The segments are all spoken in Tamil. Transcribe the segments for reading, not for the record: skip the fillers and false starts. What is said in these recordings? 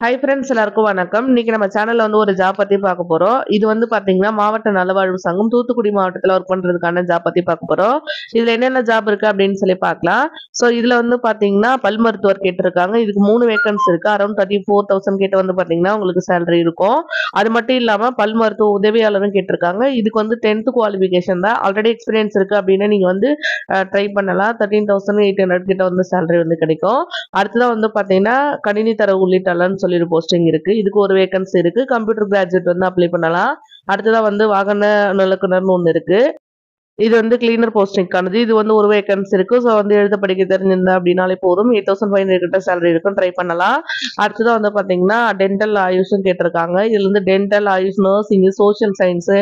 ஹாய் ஃப்ரெண்ட்ஸ், எல்லாருக்கும் வணக்கம். இன்னைக்கு நம்ம சேனல்ல ஒரு ஜாப் பத்தி பார்க்க போறோம். இது பாத்தீங்கன்னா மாவட்ட நலவாழ்வு சங்கம் தூத்துக்குடி மாவட்டத்துல ஒர்க் பண்றதுக்கான ஜாப் பத்தி பார்க்க போறோம். இதுல என்னென்ன ஜாப் இருக்கு அப்படின்னு சொல்லி பார்க்கலாம். சோ இதுல பாத்தீங்கன்னா பல் மருத்துவர் கேட்டிருக்காங்க. இதுக்கு 3 வேகன்ஸ் இருக்கு. அரௌண்ட் 34,000 கிட்ட பாத்தீங்கன்னா உங்களுக்கு சேலரி இருக்கும். அது மட்டும் இல்லாம பல் மருத்துவ உதவியாளரும் கேட்டிருக்காங்க. இதுக்கு 10th குவாலிபிகேஷன் தான். ஆல்ரெடி எக்ஸ்பீரியன்ஸ் இருக்கு அப்படின்னா நீங்க ட்ரை பண்ணலாம். 13,800 கிட்ட சேலரி கிடைக்கும். அடுத்ததான் பாத்தீங்கன்னா கணினி தர உள்ளிட்டாளர்னு சொல்லி ஒரு போஸ்டிங் இருக்கு. இதுக்கு ஒரு வேகன்சி இருக்கு. கம்ப்யூட்டர் கிராஜுவேட் அப்ளை பண்ணலாம். அடுத்ததா வாகன நலக்குனர்னு ஒண்ணு இருக்கு. இது கிளீனர் போஸ்டிங்கானது. இது ஒரு வேகன்சி இருக்கு. ஸோ எழுத படிக்க தெரிஞ்சிருந்தா அப்படின்னாலே போதும். 8,500 கிட்ட சேலரி இருக்கும். ட்ரை பண்ணலாம். அடுத்ததான் பாத்தீங்கன்னா டென்டல் ஆயுஷும் கேட்டிருக்காங்க. இதுல dental AYUSH, nursing, social science,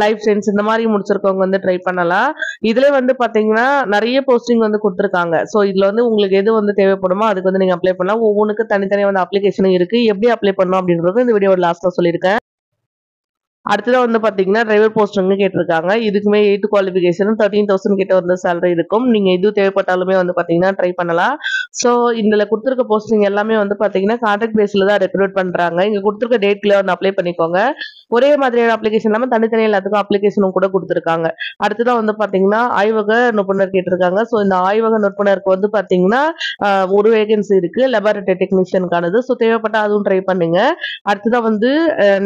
life science இந்த மாதிரி முடிச்சிருக்கவங்க ட்ரை பண்ணலாம். இதுல பாத்தீங்கன்னா நிறைய போஸ்டிங் கொடுத்துருக்காங்க. ஸோ இதுல உங்களுக்கு எது தேவைப்படுமோ அதுக்கு நீங்க அப்ளை பண்ணலாம். ஒவ்வொன்றுக்கு தனித்தனியா அப்ளிகேஷன் இருக்கு. எப்படி அப்ளை பண்ணணும் அப்படின்றது இந்த வீடியோ லாஸ்ட்ல சொல்லியிருக்கேன். அடுத்ததான் பாத்தீங்கன்னா டிரைவர் போஸ்ட் கேட்டிருக்காங்க. இதுக்குமே 8th குவாலிபிகேஷன் 13,000 கிட்ட சேலரி இருக்கும். நீங்க இது தேவைப்பட்டாலுமே பாத்தீங்கன்னா ட்ரை பண்ணலாம். சோ இதுல கொடுத்திருக்க போஸ்டிங் எல்லாமே பாத்தீங்கன்னா கான்ட்ராக்ட் பேஸ்ல தான் ரெக்ரூட் பண்றாங்க. இங்க கொடுத்திருக்க டேட்ல அப்ளை பண்ணிக்கோங்க. ஒரே மாதிரியான அப்ளிகேஷன் இல்லாம தனித்தனி எல்லாத்துக்கும் அப்ளிகேஷனும் கூட கொடுத்திருக்காங்க. அடுத்ததான் பாத்தீங்கன்னா ஆய்வக நிபுணர் கேட்டிருக்காங்க. சோ இந்த ஆய்வக நிபுணருக்கு பாத்தீங்கன்னா ஒரு வேகன்சி இருக்கு. லெபார்டரி டெக்னீஷியனுக்கானது. சோ தேவைப்பட்டா அதுவும் ட்ரை பண்ணுங்க. அடுத்ததான்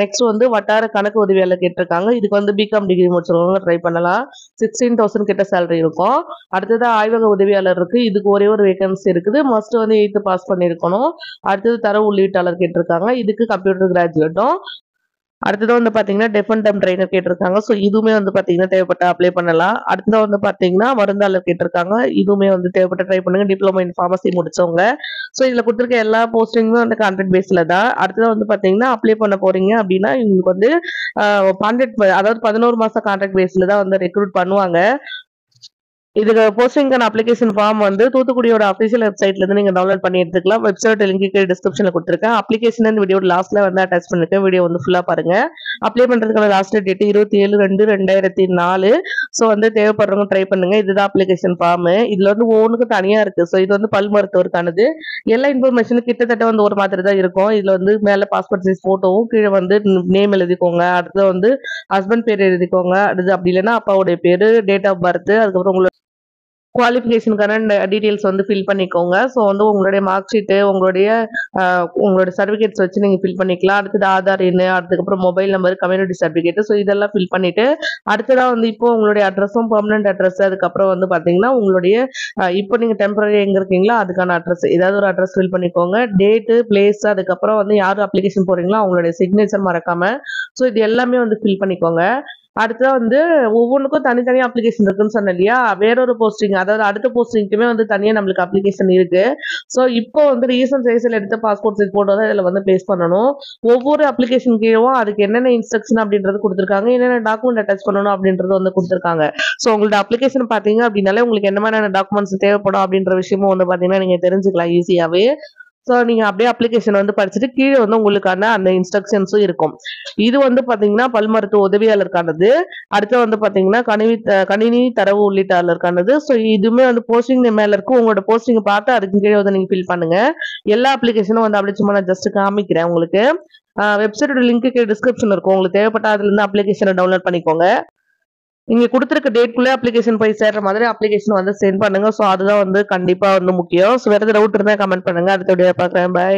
நெக்ஸ்ட் வட்டார கணக்கு உதவியாளர் கேட்டிருக்காங்க. இதுக்கு பிகாம் டிகிரி முடிச்சவங்க ட்ரை பண்ணலாம். 16,000 கிட்ட சேலரி இருக்கும். அடுத்தது ஆய்வக உதவியாளர் இருக்கு. இதுக்கு ஒரே ஒரு வேகன்சி இருக்குது. மஸ்ட் 8th பாஸ் பண்ணிருக்கணும். அடுத்தது தர உள்ளீட்டாளர் கேட்டிருக்காங்க. இதுக்கு கம்ப்யூட்டர் கிராஜுவேட்டும். அடுத்தது பாத்தீங்கன்னா டெஃப் அண்ட் டம்ப் ட்ரைனர் கேட்டிருக்காங்க. ஸோ இதுவுமே பாத்தீங்கன்னா தேவைப்பட்ட அப்ளை பண்ணலாம். அடுத்தது பாத்தீங்கன்னா மருந்தாளர் கேட்டிருக்காங்க. இதுவுமே தேவைப்பட்ட ட்ரை பண்ணுங்க. டிப்ளமோ இன் ஃபார்மசி முடிச்சவங்க. ஸோ இதுல கொடுத்துருக்க எல்லா போஸ்டிங்குமே கான்ட்ராக்ட் பேஸ்ல தான். அடுத்தது பாத்தீங்கன்னா அப்ளை பண்ண போறீங்க அப்படின்னா உங்களுக்கு கான்ட்ராக்ட், அதாவது 11 மாசம் கான்ட்ராக்ட் பேஸ்ல தான் ரெக்ரூட் பண்ணுவாங்க. இதுக்கு போஸ்டிங்கான அப்ளிகேஷன் ஃபார்ம் தூத்துக்குடியோட அஃபிஷியல் வெப்சைட்ல இருந்து நீங்க டவுன்லோட் பண்ணி எடுத்துக்கலாம். வெப்சைட் லிங்க் டிஸ்கிரிப்ஷன்ல கொடுத்துருக்கேன். அப்ளிகேஷன் இந்த வீடியோ லாஸ்ட்ல அட்டாச் பண்ணிருக்கேன். வீடியோ ஃபுல்லா பாருங்க. அப்ளை பண்றதுக்கான லாஸ்ட் டேட் 27/2/2004. ஸோ தேவைப்படுறவங்க ட்ரை பண்ணுங்க. இதுதான் அப்ளிகேஷன் ஃபார்ம். இதுல ஒவ்வொன்றுக்கு தனியா இருக்கு. ஸோ இது பல் மருத்துவருக்கானது. எல்லா இன்ஃபர்மேஷனும் கிட்டத்தட்ட ஒரு மாதிரி தான் இருக்கும். இதுல மேல பாஸ்போர்ட் சைஸ் போட்டோவும், கீழே நேம் எழுதிக்கோங்க. அடுத்து ஹஸ்பண்ட் பேர் எழுதிக்கோங்க. அடுத்து அப்படி இல்லைன்னா அப்பாவுடைய பேரு, டேட் ஆஃப் பர்த், அதுக்கப்புறம் உங்களோட குவாலிஃபிகேஷனுக்கான டீடைல்ஸ் ஃபில் பண்ணிக்கோங்க. ஸோ உங்களுடைய மார்க் ஷீட்டு, உங்களோட சர்டிஃபிகேட்ஸ் வச்சு நீங்க ஃபில் பண்ணிக்கலாம். அடுத்தது ஆதார் எண், அதுக்கப்புறம் mobile number, community certificate. So இதெல்லாம் ஃபில் பண்ணிட்டு அடுத்ததா இப்போ உங்களுடைய அட்ரஸும் பெர்மனன்ட் அட்ரஸ், அதுக்கப்புறம் பாத்தீங்கன்னா உங்களுடைய இப்போ நீங்க டெம்பரரி எங்க இருக்கீங்களோ அதுக்கான அட்ரஸ், ஏதாவது ஒரு அட்ரஸ் ஃபில் பண்ணிக்கோங்க. டேட்டு, பிளேஸ், அதுக்கப்புறம் யாரும் அப்ளிகேஷன் போறீங்களோ அவங்களுடைய சிக்னேச்சர் மறக்காம. ஸோ இது எல்லாமே ஃபில் பண்ணிக்கோங்க. அடுத்தது ஒவ்வொன்றுக்கும் தனித்தனியா அப்ளிகேஷன் இருக்குன்னு சொன்னேன் இல்லையா? வேறொரு போஸ்டிங், அதாவது அடுத்த போஸ்டிங்க்குமே தனியா நம்மளுக்கு அப்ளிகேஷன் இருக்கு. ஸோ இப்போ ரீசன்ட் சைஸ்ல எடுத்த பாஸ்போர்ட் சைஸ் போட்டோ தான் இதுல பேஸ்ட் பண்ணணும். ஒவ்வொரு அப்ளிகேஷன் கீழவும் அதுக்கு என்னென்ன இன்ஸ்ட்ரக்ஷன் அப்படின்றது கொடுத்துருக்காங்க. என்னென்ன டாக்குமெண்ட் அட்டாச் பண்ணணும் அப்படின்றது கொடுத்துருக்காங்க. ஸோ உங்களோட அப்ளிகேஷன் பாத்தீங்க அப்படின்னாலே உங்களுக்கு என்ன மாதிரியான டாக்குமெண்ட்ஸ் தேவைப்படும் அப்படின்ற விஷயமும் பாத்தீங்கன்னா நீங்க தெரிஞ்சுக்கலாம் ஈஸியாவே. ஸோ நீங்க அப்படியே அப்ளிகேஷன் படிச்சுட்டு கீழே உங்களுக்கான அந்த இன்ஸ்ட்ரக்ஷன்ஸும் இருக்கும். இது பாத்தீங்கன்னா பல் மருத்துவ உதவியாளருக்கானது. அடுத்து பாத்தீங்கன்னா கணினி தரவு உள்ளிட்டாளருக்கானது. ஸோ இதுவுமே போஸ்டிங் மேல இருக்கும். உங்களோட போஸ்டிங் பார்த்து அதுக்கு கீழே நீங்க ஃபில் பண்ணுங்க. எல்லா அப்ளிகேஷனும் அப்படி சும்மா நான் ஜஸ்ட் காமிக்கிறேன் உங்களுக்கு. வெப்சைட்டோட லிங்க் டிஸ்கிரிப்ஷன் இருக்கும். உங்களுக்கு தேவைப்பட்ட அதுல இருந்து அப்ளிகேஷனை டவுன்லோட் பண்ணிக்கோங்க. நீங்க கொடுத்திருக்க டேட்குள்ள அப்ளிகேஷன் போய் சேர்ற மாதிரி அப்ளிகேஷன் சென்ட் பண்ணுங்க. சோ அதுதான் கண்டிப்பா முக்கியம். சோ வேற ஏதாவது டவுட் இருந்தா கமெண்ட் பண்ணுங்க. அடுத்த வீடியோ பார்க்குறேன். பை.